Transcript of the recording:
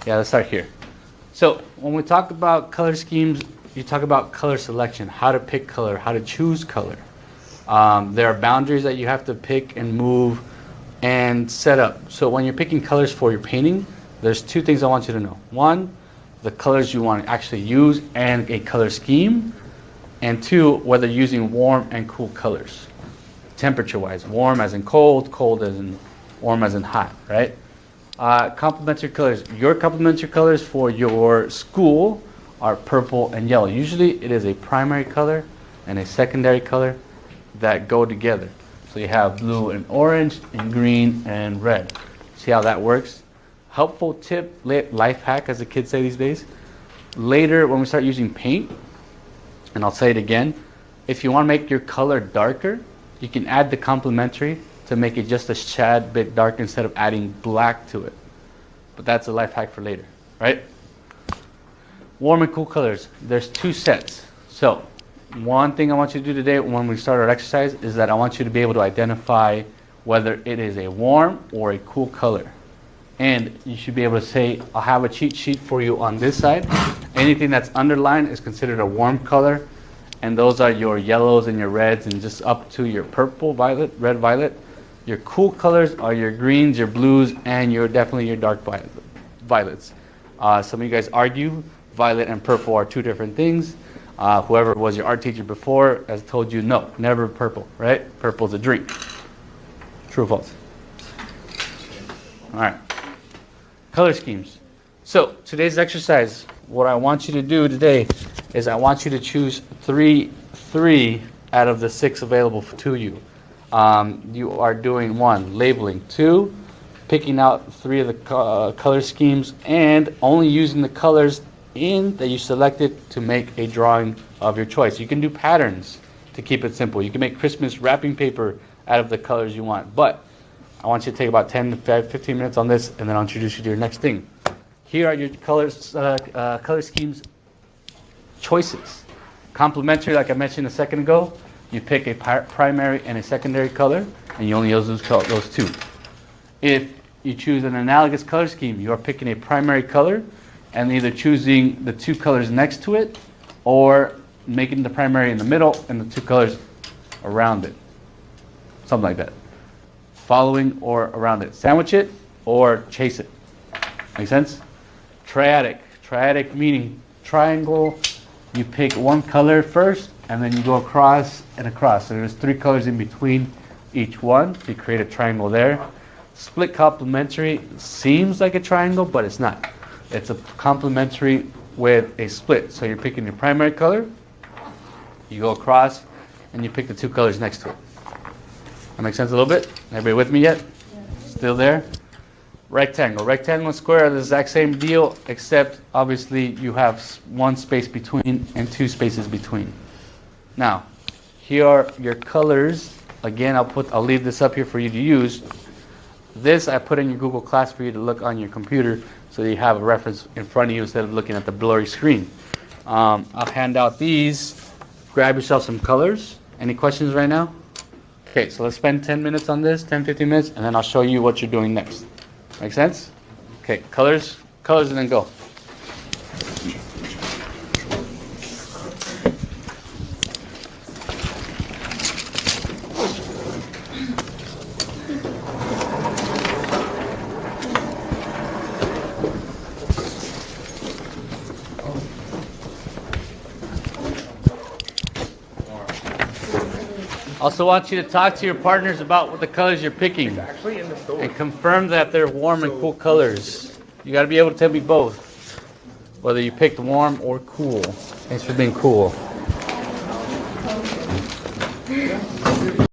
Yeah, let's start here. So when we talk about color schemes, you talk about color selection, how to pick color, how to choose color. There are boundaries that you have to pick and move and set up. So when you're picking colors for your painting, there's two things I want you to know. One, the colors you want to actually use and a color scheme. And two, whether you're using warm and cool colors. Temperature-wise, warm as in cold, cold as in warm as in hot, right? Complementary colors. Your complementary colors for your school are purple and yellow. Usually it is a primary color and a secondary color that go together. So you have blue and orange and green and red. See how that works? Helpful tip, life hack as the kids say these days. Later when we start using paint, and I'll say it again, if you want to make your color darker, you can add the complementary to make it just a tad bit darker instead of adding black to it. But that's a life hack for later, right? Warm and cool colors. There's two sets. So one thing I want you to do today when we start our exercise is that I want you to be able to identify whether it is a warm or a cool color. And you should be able to say, I'll have a cheat sheet for you on this side. Anything that's underlined is considered a warm color. And those are your yellows and your reds and just up to your purple, violet, red, violet. Your cool colors are your greens, your blues, and definitely your dark violets. Some of you guys argue violet and purple are two different things. Whoever was your art teacher before has told you, no, never purple, right? Purple's a drink. True or false? All right. Color schemes. So today's exercise, what I want you to do today is I want you to choose three out of the 6 available to you. You are doing 1, labeling. 2, picking out 3 of the color schemes and only using the colors that you selected to make a drawing of your choice. You can do patterns to keep it simple. You can make Christmas wrapping paper out of the colors you want. But I want you to take about 10 to 15 minutes on this, and then I'll introduce you to your next thing. Here are your color schemes choices. Complementary, like I mentioned a second ago, you pick a primary and a secondary color, and you only use those 2. If you choose an analogous color scheme, you are picking a primary color and either choosing the 2 colors next to it or making the primary in the middle and the 2 colors around it. Something like that. Following or around it. Sandwich it or chase it. Make sense? Triadic. Triadic meaning triangle. You pick one color first and then you go across and across. So there's 3 colors in between each one. So you create a triangle there. Split complementary seems like a triangle, but it's not. It's a complementary with a split. So you're picking your primary color, you go across, and you pick the 2 colors next to it. That makes sense a little bit? Everybody with me yet? Yeah. Still there? Rectangle. Rectangle and square are the exact same deal, except obviously you have 1 space between and 2 spaces between. Now, here are your colors. Again, I'll leave this up here for you to use. This I put in your Google Class for you to look on your computer so you have a reference in front of you instead of looking at the blurry screen. I'll hand out these. Grab yourself some colors. Any questions right now? Okay, so let's spend 10 minutes on this, 10, 15 minutes, and then I'll show you what you're doing next. Make sense? Okay, colors, and then go. Also want you to talk to your partners about what the colors you're picking. It's actually in the store. And confirm that they're warm and cool colors. You got to be able to tell me both, whether you picked warm or cool. Thanks for being cool.